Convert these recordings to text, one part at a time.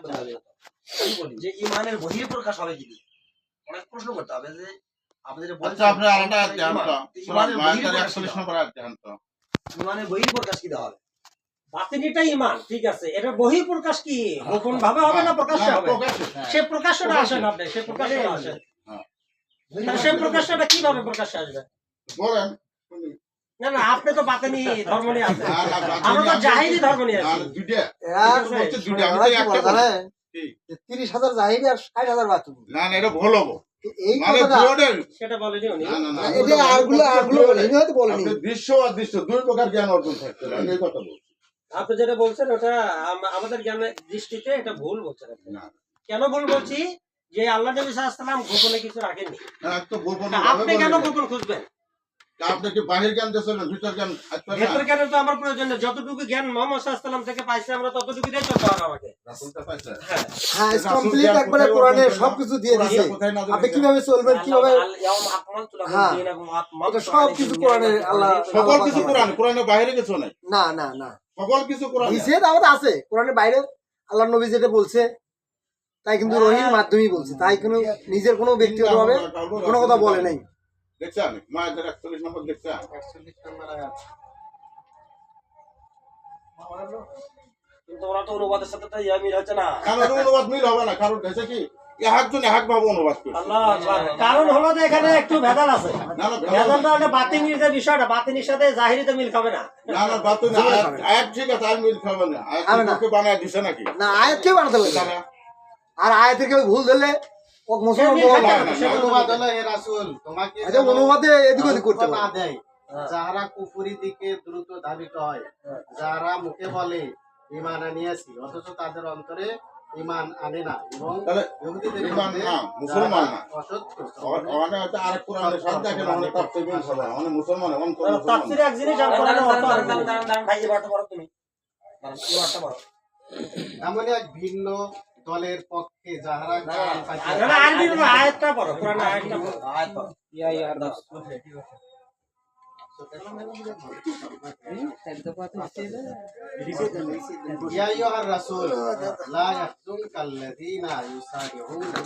থাকবে না আমি বলি যে ঈমানের বহিঃপ্রকাশ হবে কি অনেক প্রশ্ন করতে হবে যে আপনি যে আচ্ছা আপনি আলাদা ধ্যান তো ঈমানের মায়ের বহিঃপ্রকাশ 41 নম্বর আয়াত ধ্যান তো ঈমানের বহিঃপ্রকাশ কি দেওয়া হবে বাতিনিটা ঈমান ঠিক আছে এটা বহিঃপ্রকাশ কি গোপন ভাবে হবে না প্রকাশ্য হবে সে প্রকাশ্যটা আসে না আপনি সে প্রকাশ্যটা আসে সে প্রকাশ্যটা কিভাবে প্রকাশ্যে আসবে বলেন না না আপনি তো বাতিনি ধর্ম নিয়ে আছেন আমরা তো জাহিলি ধর্ম নিয়ে আছি দুইটা হচ্ছে দুইটা আমি তো একটা জানেন 30,000 জাহিলি আর 60,000 বাতিনি না না এটা ভুল হবে এই মানে কথাটা দুইটা সেটা বলেনি উনি না না না এটা আরগুলো বলেনি হয়তো বলেনি আপনি দৃশ্য আর দৃশ্য দুই প্রকার জ্ঞান অর্জন থাকতে হবে আমি এই কথা বলছি আপনি যেটা বলছেন ওটা আমাদের জ্ঞানের দৃষ্টিতে এটা ভুল বলছেন আপনি। না কেন ভুল বলছি যে আল্লাহ নবী সাল্লাল্লাহু আলাইহি ওয়াসাল্লাম গোপনে কিছু রাখেননি তো গোপন আপনি কেন গোপন খুঁজবেন আপনি কি বাহির জ্ঞান দিয়েছেন না ভিতর জ্ঞান থাকতে না ভেতর জ্ঞানের তো আমার প্রয়োজন নেই যতটুকু জ্ঞান মুহাম্মদ সাল্লাল্লাহু আলাইহি ওয়াসাল্লাম থেকে পাইছি আমরা ততটুকু দিয়ে চলতে হবে আমাকে রাসূলটা পাইছে হ্যাঁ হ্যাঁ কমপ্লিট একবারে কোরআনে সবকিছু দিয়ে দিয়েছে আপনি কিভাবে চলবেন কিভাবে হ্যাঁ এটা সব কিছু কোরআনে আল্লাহ সকল কিছু কোরআনের বাইরে কিছু নাই না না না সকল কিছু কোরআনে দিছে তাও আছে কোরআনের বাইরে আল্লাহ নবী যেটা বলছে তাই কিন্তু রহির মাধ্যমেই বলছে তাই কোনো নিজের কোনো ব্যক্তিগতভাবে কোনো কথা বলে নাই দেখছেন মায়ের 41 নম্বর দেখছেন 41 নম্বর আয়াত কিন্তু ওরা তো অনুবাদের সাথে তো ইয়া মিল হচ্ছে না কারণ অনুবাদ মিল হবে না কারণ হচ্ছে কি একজন এক ভাবে অনুবাদ করছে আল্লাহ আকবার কারণ হলো যে এখানে একটু ভেজাল আছে না না ভেজালটা হলো বাতিনির যে বিষয়টা বাতিনির সাথে জাহিরিতে মিল খাবে না না না বাত না আয়াত ঠিক আছে আর মিল খাবে না আয়াতকে বানায় দিছে নাকি না আয়াত কে বানাতে পারে আর আয়াতের কেউ ভুল দিলে ও মুসলমান অনুবাদ হলো হে রাসূল তোমাকে আচ্ছা অনুবাদে এদিক ওদিক করতে না পারে দেয় যারা কুফরি দিকে দ্রুত ধাবিত হয় যারা মুখে বলে ঈমান আনিয়াছি অথচ তাদের অন্তরে ঈমান আনে না এবং তাহলে ইহুদিদের ঈমান বিরুদ্ধে না মুসলমান না অসত্য অনেক হচ্ছে আরেক কোরআনের সাথে দেখেন অনেক তাফসীর মিল হবে অনেক মুসলমান অন্তর মুসলমান তাফসীরে এক জিনিস আর কোরআনে অর্থ আর ভাই এবারটা বলো তুমি এবারটা বলো এমন এক ভিন্ন দলের পক্ষে যাহারা কান পাতিয়ে না আরবি আয়াতটা পড়ো কোরআনে আয়াতটা পড়ো আয়াত পড়ো ইয়া ইয়া ইয়া আইয়ুহার রাসূল লা ইয়াহজুনকা আল্লাযীনা ইউসারিউনা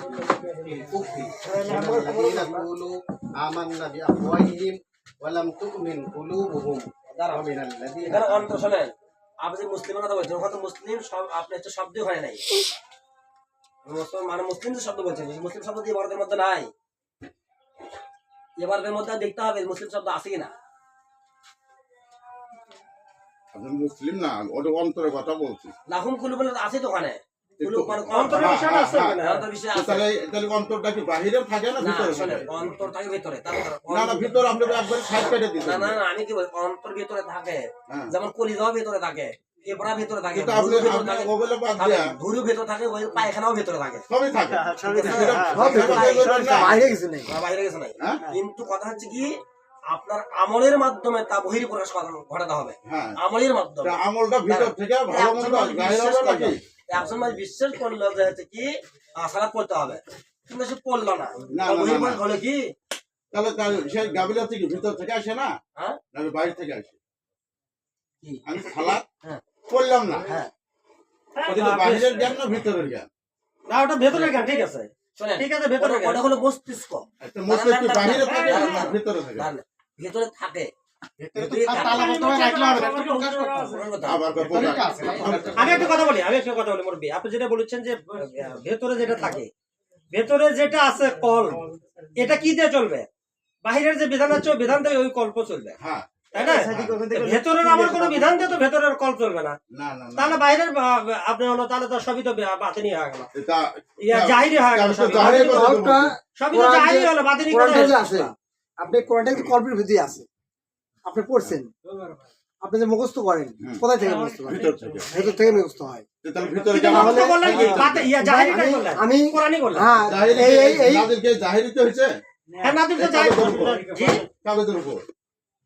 ফিল কুফরি আল্লাযীনা ইয়াকুলু আমান্না বিআফওয়াহিহিম ওয়া লাম তু'মিন কুলুবুহুম ওয়া মিনাল লাযীনা এখানে অন্তর শোনেন আপনি মুসলিমের কথা বলছেন ওখানে মুসলিম সব আপনি হচ্ছে শব্দই হয় নাই মানে মুসলিম যে শব্দ বলছেন মুসলিম শব্দ দিয়ে ভারতের মধ্যে নাই এবারের মধ্যে দেখতে হবে মুসলিম শব্দ আছে কিনা আপনি মুসলিম না ওটা অন্তরের কথা বলছি লাহুম কুলুবুল আছে তো ওখানে কুলুব মানে অন্তরের বিষয়টা আছে হ্যাঁ, না অন্তর বিষয় আছে তাহলে তাহলে অন্তরটা কি বাহিরে থাকে না না ভিতরে শোনেন থাকে অন্তর থাকে ভিতরে না না ভিতর আপনি একবার সাইড কেটে না দিবেন না না আমি কি বলি অন্তর ভিতরে থাকে হ্যাঁ। যেমন কলিজাও ভিতরে থাকে এবড়া ভিতরে থাকে কিন্তু আপনি ওগুলো বাদ দিয়া ভুরু ভিতরে থাকে ওই পায়খানাও ভিতরে থাকে সবই থাকে সব বাইরে কিছু নেই বাইরে গেছে নাই হ্যাঁ? কিন্তু কথা হচ্ছে কি আপনার আমলের মাধ্যমে তা বহিঃপ্রকাশ ঘটাতে হবে হ্যাঁ আমলের মাধ্যমে তা আমলটা ভিতর থেকে ভালো মন্দ বাইরে হবে নাকি একজন মানুষ বিশ্বাস করলো যে হচ্ছে কি সালাত পড়তে হবে কিন্তু সে পড়লো না না, তা না, বহিঃপ্রকাশ না। হলো কি তাহলে তার সেই গাবিলা থেকে ভিতর থেকে আসে না হ্যাঁ নাকি বাইরে থেকে আসে কি আমি সালাত হ্যাঁ। পড়লাম না হ্যাঁ কিন্তু বাইরের জ্ঞান না ভিতরের জ্ঞান না ওটা ভেতরের জ্ঞান ঠিক আছে শোনেন ঠিক আছে ভেতরের জ্ঞান ওটা হলো মস্তিষ্ক একটা মস্তিষ্ক না, না, বাইরে না, থাকে না, না না, ভিতরে থাকে না, না, ভিতরে থাকে ভিতরে তো তালাবদ্ধভাবে রাখলে হবে না, একটু প্রকাশ করতে হবে। পুরো কথা। আবার ভিতরেই আছে, আমি একটা কথা বলি মুরব্বী আপনি যেটা বলেছেন যে ভেতরে যেটা থাকে ভেতরে যেটা আছে কল এটা কি দিয়ে চলবে বাহিরের যে বিধান আছে ওই বিধান দিয়ে ওই কল্প চলবে হ্যাঁ তাই না ভেতরের আমার কোনো বিধান দিয়ে তো ভেতরের কল চলবে না না না না তাহলে বাইরের আপনি হলো তাহলে তো সবই তো বাতিনি হয়ে গেল এটা ইয়া জাহিরি হয়ে গেল সবই। জাহিরি কথা তো হকটা সবই তো জাহিরি হলো বাতিনি করে কোরআনটা যে আছে আপনি কোরআনটা কি কল্পের ভিতরে আছে আপনি পড়ছেন আপনি যে মুখস্থ করেন কোথায় থেকে মুখস্থ করেন ভিতর থেকে ভেতর থেকে মুখস্থ হয় তাহলে ভিতরে কিন্তু জ্ঞান মুখস্থ হলে করলেন কি ইয়া জাহিরিটা করলেন আমি কোরআনই করলেন হ্যাঁ জাহিরি এই নাদিরকে জাহিরিতে হয়েছে হ্যাঁ নাদির তো জাহিরি জি কাগজের উপর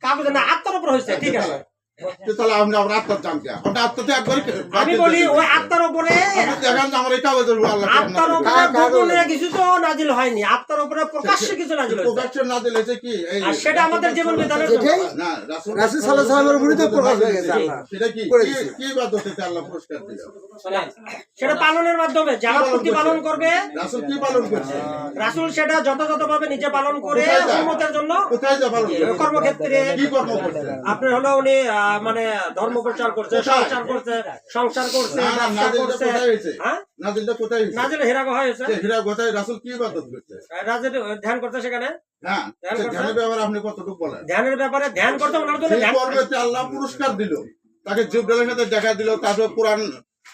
কাগজে না আত্মার উপর হয়েছে ঠিক আছে তো তাহলে আপনি আমার আত্মার দাম কে? আপনি আত্মাতে একবার আমি বলি ওই আত্মার উপরে দেখেন যে আমার এটা বলতে আল্লাহ আত্মার উপরে গোপনে কিছু তো নাজিল হয়নি, আত্মার উপরে প্রকাশ্যে কিছু নাজিল হয়েছে। প্রকাশ্যে না দিলেছে কি এই আর সেটা আমাদের জীবন বিধানের জন্য। এটাই না রাসূল রাসূল সাল্লাল্লাহু আলাইহি ওয়াসাল্লামের বিরুদ্ধে প্রকাশ হয়ে গেছে আল্লাহ। সেটা কি করে কি- দিছে। কি ইবাদতে আল্লাহ পুরস্কার দিল? সেটা পালনের মাধ্যমে যারা প্রতি পালন করবে রাসূল কি পালন করছে? রাসূল সেটা যথাযথভাবে নিজে পালন করে কোথায় যায়? উম্মতের জন্য কোথায় যা পালন করছে? কর্মক্ষেত্রে কি কর্ম করছে? আপনার হলো উনি মানে ধর্ম প্রচার করছে, কোথায়? সংসার করছে, ব্যবসা নাজিলটা করছে। কোথায় হয়েছে? হ্যাঁ, নাজিলটা কোথায় হয়েছে? নাজিল হীরা গুহা হয়েছে, যে হীরা কোথায় রাসূল কি ইবাদত করছে? রাজের ধ্যান করতে সেখানে হ্যাঁ ধ্যান সে করছে। ধ্যানের ব্যাপারে আপনি কতটুকু বলেন? ধ্যানের ব্যাপারে ধ্যান করতে ওনার জন্য সেই ধ্যান কর্মেতে আল্লাহ পুরস্কার দিল, তাকে জিবরাইলের সাথে দেখা দিল, তারপর কোরআন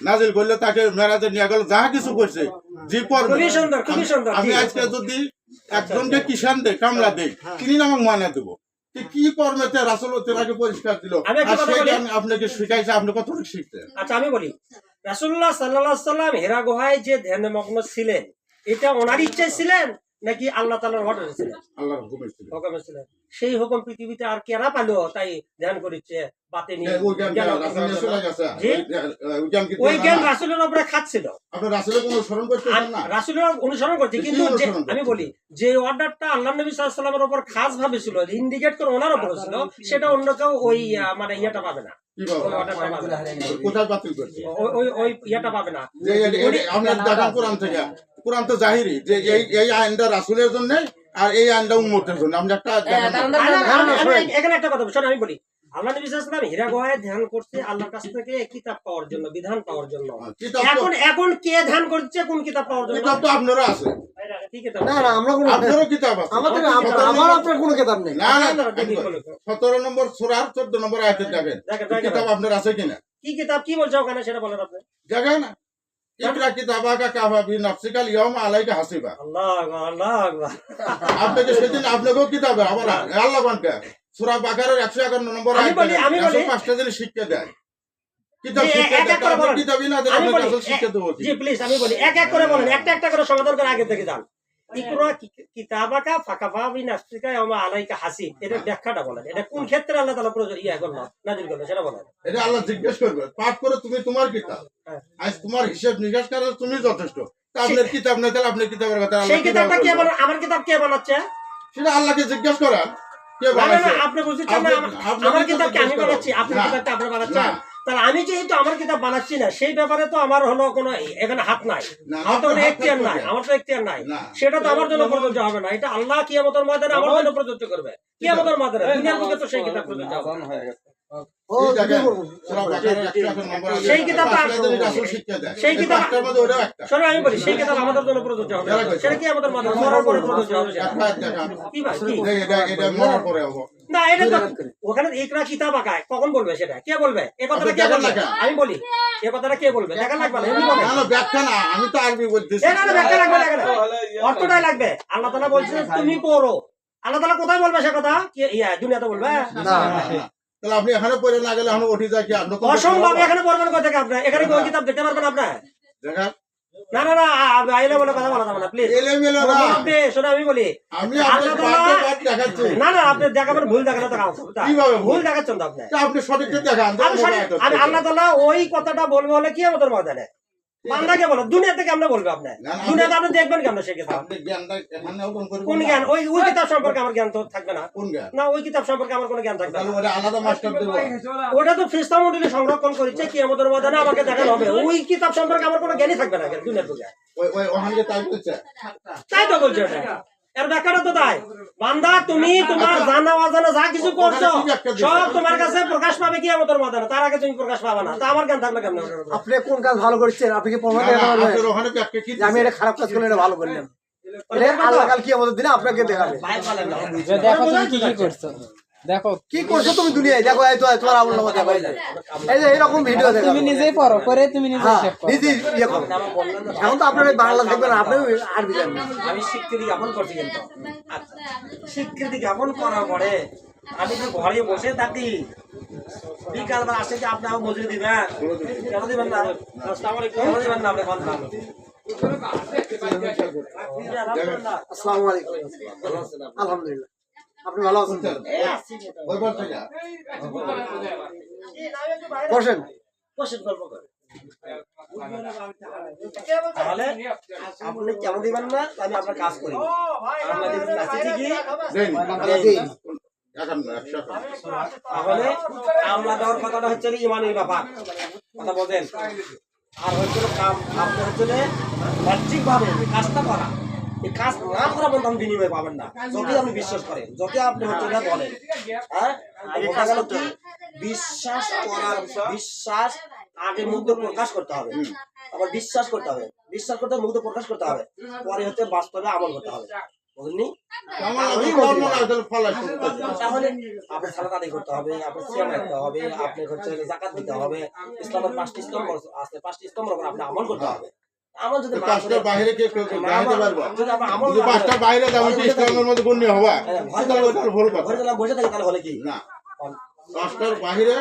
নাজিল করলে, তাকে মেরাজে নিয়ে গেল, যা কিছু করছে যে কর্ম। খুবই সুন্দর, খুবই সুন্দর। আমি জি। আজকে যদি একজনকে কিষান দেয়, কামলা দেয়, তিনি আমাকে মানে দেবো কি কর্মেতে রাসূল তেনাকে পরিষ্কার দিল, আমি একটা আর কথা সেটা বলি। আপনাকে শিখাইছে, আপনি কতটুকু শিখছেন? আচ্ছা আমি বলি, রাসূলুল্লাহ সাল্লাল্লাহু আলাইহি সাল্লাম হীরা গুহায় যে ধ্যানে মগ্ন ছিলেন, এটা ওনার ইচ্ছায় ছিলেন নাকি আল্লাহ তাআলার অর্ডারে ছিলেন? আল্লাহর হুকুমে ছিল। হুকুমে ছিলেন। সেই হুকুম পৃথিবীতে আর কেরা পালো তাই ধ্যান করিচ্ছে বাতিনি ওই জ্ঞান জ্ঞান রাসূল অর্জন নিয়ে করার চলে জন্য। গেছে। জি। ওই জ্ঞান কি ওই জ্ঞান না? রাসূলের উপরে খাচ্ছিল। আপনি রাসূলের কোনো অনুসরণ করতেছেন না? রাসূলের অনুসরণ করছে, কি কিন্তু যে অনুসরণ করছে? আমি বলি যে অর্ডারটা আল্লাহ নবী সাল্লাল্লাহু আলাইহি ওয়াসাল্লামের উপর খাস ভাবে ছিল, ইন্ডিকেট করে ওনার উপর ছিল, সেটা অন্য কেউ ওই মানে ইয়েটা পাবে না, কি বাবা? ওই অর্ডারটা পাবে না, কোথায় বাতিল করছে? ওই ইয়েটা পাবে না। যে আমরা দেখান কোরআন থেকে, কোরআন তো জাহিরি যে এই আইনটা রাসূলের জন্য আর এই আইনটা উম্মতের জন্য। আমরা একটা দেখান না। আমি এখানে একটা কথা শোনো, আমি বলি আল্লাহ নবী সাল্লাল্লাহু আলাইহি ওয়াসাল্লাম হীরা গুহায় ধ্যান করছে আল্লাহর কাছ থেকে কিতাব পাওয়ার জন্য, বিধান পাওয়ার জন্য। কিতাব তো- এখন কে ধ্যান করছে কোন কিতাব পাওয়ার জন্য? কিতাব তো আপনারও আছে, কি কিতাব? না না আমরা কোনো আপনারও কিতাব আছে। আমার আপনার কোনো কিতাব নেই। না না, দেখি, বলো। 17 নম্বর সূরার 14 নম্বর আয়াতে দেখেন দেখেন, এই কিতাব আপনার আছে কিনা? কি কিতাব, কি বলছে ওখানে সেটা বলেন আপনি। দেখেন ইকরা কিতাবাকা কাফা বিনাফসিকা আল-ইয়াওমা আলাইকা হাসিবা। আল্লাহ আকবার, আল্লাহ আকবার। আপনাকে সেদিন আপনাকেও কিতাবে আবার আল্লাহ কোনটা সূরা বাকারার 151 নম্বর আমি আয়াতে বলি- আমি বলি- 105টা জিনিস শিক্ষা দেয়, কিতাব জি, শিক্ষা এক দেয়। এক করে আপনি বলেন। কিতাবই না দিলে আমি আপনার বলি, কাছে শিক্ষা দেবো কি? জি প্লিজ আমি বলি এক এক করে বলেন, একটা একটা করে সমাধান করে আগে থেকে যান। ইকরা কিতাবাকা ফাকাফা বিনাফসিকা ইয়াওমা আলাইকা হাসিব, এটা ব্যাখ্যাটা বলেন, এটা কোন ক্ষেত্রে আল্লাহ তাআলা করলো নাযিল করলো সেটা বলেন। এটা আল্লাহ জিজ্ঞেস করবে, পাঠ করে তুমি তোমার কিতাব, হ্যাঁ। আজ তোমার হিসাব নিকাশ করে তুমি যথেষ্ট। তা আপনার কিতাব না তাহলে আপনার কিতাবের কথা আল্লাহ সেই কিতাবটা কে কিভাবে বলবে? আমার কিতাব কে বানাচ্ছে? সেটা আল্লাহকে জিজ্ঞেস করেন কে না না বানাইছে। না, আপনি বুঝছেন না, আপনাকে আমার তো কিতাবকে আমি জিজ্ঞেস করো। বানাচ্ছি, আপনার না, কিতাবটা আপনি বানাচ্ছেন। না। তাহলে আমি যেহেতু আমার কিতাব বানাচ্ছি না, সেই ব্যাপারে তো আমার হলো কোনো এখানে হাত নাই, না, আমার তো আপনার হাত এখতিয়ার নাই, থাকবে। আমার তো এখতিয়ার নাই। না। সেটা তো আমার জন্য প্রযোজ্য হবে না, এটা আল্লাহ কিয়ামতের ময়দানে আমার জন্য প্রযোজ্য করবে। কিয়ামতের ময়দানে দুনিয়ার বুকে তো সেই কিতাব প্রযোজ্য হবে না। ও এই দেখেন, কি করবো? সূরা বাকারার 151 নম্বর আয়াতে সেই কিতাবটা পাঁচটা জিনিস রাসূল শিক্ষা দেয়। সেই এই কিতাব- পাঁচটার মধ্যে ওটাও একটা। শোনো আমি বলি, সেই কিতাব আমাদের জন্য প্রযোজ্য হবে না। সেটা কি আমাদের মধ্যে মরার পরে প্রযোজ্য হবে সেটা? একটা আয়াত দেখান। কি ভাই কি? এটা মরার পরে হবো। না এটা তো ওখানে ইকরা কিতাব আঁকায় কখন বলবে সেটা কে বলবে? এই কথাটা কে আপনি বলবে? দেখেন না। আমি বলি এই কথাটা কে বলবে? দেখা লাগবে না, এমনি বলে। না না, ব্যাখ্যা না, আমি তো আরবি বলতেছি। না না ব্যাখ্যা লাগবে, দেখা লাগবে, অর্থটাই লাগবে। আল্লাহ তাআলা বলছেন তুমি পড়ো, আল্লাহ তাআলা কোথায় বলবে সে কথা? কি দুনিয়াতে বলবে? না তাহলে আপনি এখানে পড়ে না গেলে এখন উঠে যায় কি? আপনি কোন অসম্ভব, এখানে পড়বেন কোথা থেকে আপনি? এখানে কি ওই কিতাব দেখতে পারবেন আপনি? দেখেন, না না না, আইলে বলে কথা বলা যাবে না প্লিজ। এলোমেলো না। শোনো আমি বলি, আমি আল্লাহ আপনার তাআলা- পাঠ দেখাচ্ছি। না না আপনি দেখাবেন ভুল দেখানো তো কিভাবে ভুল? ভুল দেখাচ্ছেন তো আপনি। তা আপনি সঠিকটা দেখান। আমি আল্লাহ তাআলা ওই কথাটা বলবো হলে কি আমাদের ময়দানে বান্দাকে বলো, দুনিয়া থেকে আমরা বলবো আপনি, না, না, দুনিয়াতে আপনি দেখবেন কেমন সে কিতাব? আপনি জ্ঞানটা এখানে ওপেন করবেন কোন না। জ্ঞান? ওই কিতাব সম্পর্কে আমার জ্ঞান তো থাকবে না। কোন জ্ঞান? না ওই কিতাব সম্পর্কে আমার কোনো জ্ঞান থাকবে তাহলে না। ওটা আলাদা মাস্টার দেবো। ওটা তো ফেরেশতা মণ্ডলী সংরক্ষণ করেছে, কিয়ামতের ময়দানে আমাকে দেখানো হবে। ওই কিতাব সম্পর্কে আমার কোনো জ্ঞানই থাকবে না দুনিয়ার বুকে। ওই ওখানে তাই বলছে। তাই তো বলছে ওটা, এর ব্যাখ্যাটা তো তাই। বান্দা তুমি তোমার জানা অজানা যা কিছু করছো সব তোমার কাছে প্রকাশ পাবে কিয়ামতের ময়দানে, তার আগে তুমি প্রকাশ পাবে না। তা আমার জ্ঞান থাকবে কেমন? আপনি কোন কাজ ভালো করছেন? আপনি কি প্রমাণ না, দিতে না, পারবেন আপনার ওখানে ব্যাখ্যা কি যে আমি এটা খারাপ কাজ করলে এটা ভালো করলাম? এটা আল্লাহ কাল কি আমাদের দিনে আপনাকে দেখাবে। যে দেখো তুমি কি কি করছো, দেখো কি করছো তুমি দুনিয়ায়? দেখো এই তো তোমার আমল নামা দেখো, এই যে এরকম ভিডিও দেখো। তুমি নিজেই পড়ো, করে তুমি নিজেই হ্যাঁ শেখ করো। নিজে ইয়ে করো। এখন তো আপনার এই বাংলা থাকবে না, আপনি আরবি জানবেন। আমি স্বীকৃতি জ্ঞাপন করছি কিন্তু আচ্ছা, স্বীকৃতি জ্ঞাপন করার পরে আমি তো ঘরে বসে থাকি, বিকালবেলা আসে কি আপনি আমার মজুরি দিবেন? কেন দিবেন না? আসসালামু আলাইকুম। কেন দিবেন না আপনি? কথা আসসালামু আলাইকুম। আলহামদুলিল্লাহ। আপনি ভালো আছেন তো? ওই বল থেকে বসেন। বসেন গল্প করে। তাহলে আপনি কেন দিবেন না আমি আপনার কাজ করি আমরা দিবেন না ঠিকই দেন এই, এখন 100 তাহলে আমলা দেওয়ার কথাটা হচ্ছে ইমানের ব্যাপার কথা বলেন আর হচ্ছে কাম আপনি হচ্ছে বাহ্যিক ভাবে কাজটা করা এই কাজ না করা বলতে আপনি বিনিময় পাবেন না যদি আপনি বিশ্বাস করেন যদি আপনি হচ্ছে না বলেন হ্যাঁ বোঝা গেল কি বিশ্বাস করার বিশ্বাস আগে মুগ্ধ প্রকাশ করতে হবে আবার বিশ্বাস করতে হবে বিশ্বাস করতে মুগ্ধ প্রকাশ করতে হবে পরে হচ্ছে বাস্তবে আমল করতে হবে বুঝলি আমার কর্ম না তাহলে ফলা শুরু করতে তাহলে আপনার সালাত আদায় করতে হবে আপনার সিয়াম রাখতে হবে আপনি হচ্ছে যাকাত দিতে হবে ইসলামের 5টি স্তম্ভ আছে 5টি স্তম্ভের উপর আপনি আমল করতে হবে আমল যদি না পাঁচটার বাইরে কে কেউ দেখাতে পারবো যদি আপনি আমল যদি পাঁচটার বাইরে দাও ইসলামের মধ্যে গণ্য হবা তাহলে ওটা ভুল কথা ঘরে গেলাম বসে থাকি তাহলে হলে কি না পাঁচটার বাইরে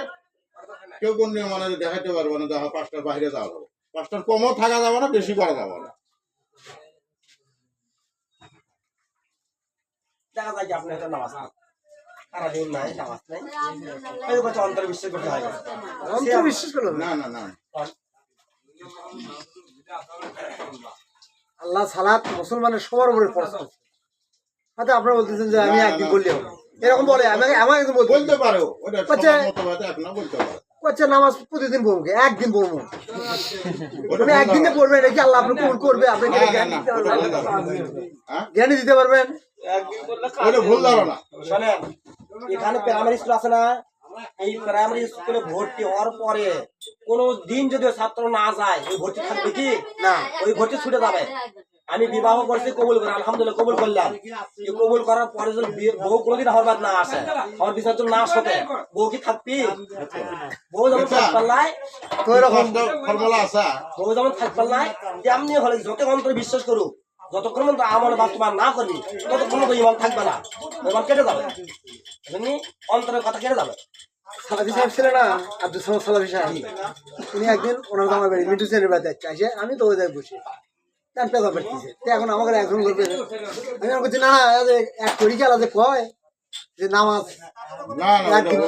কেউ গণ্য মানে দেখাতে পারবো না দেখা পাঁচটার বাইরে যাওয়া যাবে পাঁচটার কমও থাকা যাবে না বেশি করা যাবে না দেখা যায় যে আপনি একটা নামাজ নেই সারাদিন নাই নামাজ নাই এই কথা অন্তরে বিশ্বাস করতে হয় অন্তর বিশ্বাস করলো না। না না না আল্লাহ সালাত মুসলমানের সবার উপরে ফরজ করেছে। হয়তো আপনারা বলতেছেন যে আমি একদিন বললে হবে এরকম বলে আমাকে আমাকে একদিন বলতে বলতে পারো ওটা আচ্ছা। সবার মতবাদে এখনো বলতে পারো আচ্ছা নামাজ প্রতিদিন পড়বো কি? একদিন পড়বো আপনি একদিনে পড়বেন এটা কি আল্লাহ আপনি কবুল করবে আপনি কি জ্ঞান দিতে পারবেন? হ্যাঁ জ্ঞানী দিতে পারবেন ওটা ভুল ধারণা শোনেন এখানে প্রাইমারি স্কুল আছে না এই প্রাইমারি স্কুলে ভর্তি হওয়ার পরে কোনো দিন যদি ওই ছাত্র না যায় ওই ভর্তি থাকবে কি না ওই ভর্তি ছুটে যাবে আমি বিবাহ করছি কবুল করে আলহামদুলিল্লাহ কবুল করলাম এই কবুল করার পরে যদি বউ কোনোদিন হরবাদ না আসে আমার বিচার জন্য না আসতে বউ কি থাকবি বউ যখন থাকবার নাই তো এরকম ফর্মুলা আছে বউ যখন থাকবার নাই তেমনি হলে যত অন্তরে বিশ্বাস করুক যতক্ষণ পর্যন্ত আমল বাস্তবায়ন না করবি ততক্ষণ পর্যন্ত ইমান থাকবে না ইমান কেটে যাবে বুঝলি অন্তরের কথা কেটে যাবে সালাফি সাহেব ছিল না আব্দুল সালাম সালাফি সাহেব তিনি একদিন ওনার আমার বাড়ি মিঠু সেনের বাড়িতে আসে আমি তো ওই জায়গায় বসে তার পেঁচা পেটতেছে এখন আমাকে একজন করবে আমি বলছি না এক করি খেলা যে কয় যে নামাজ না না একদিন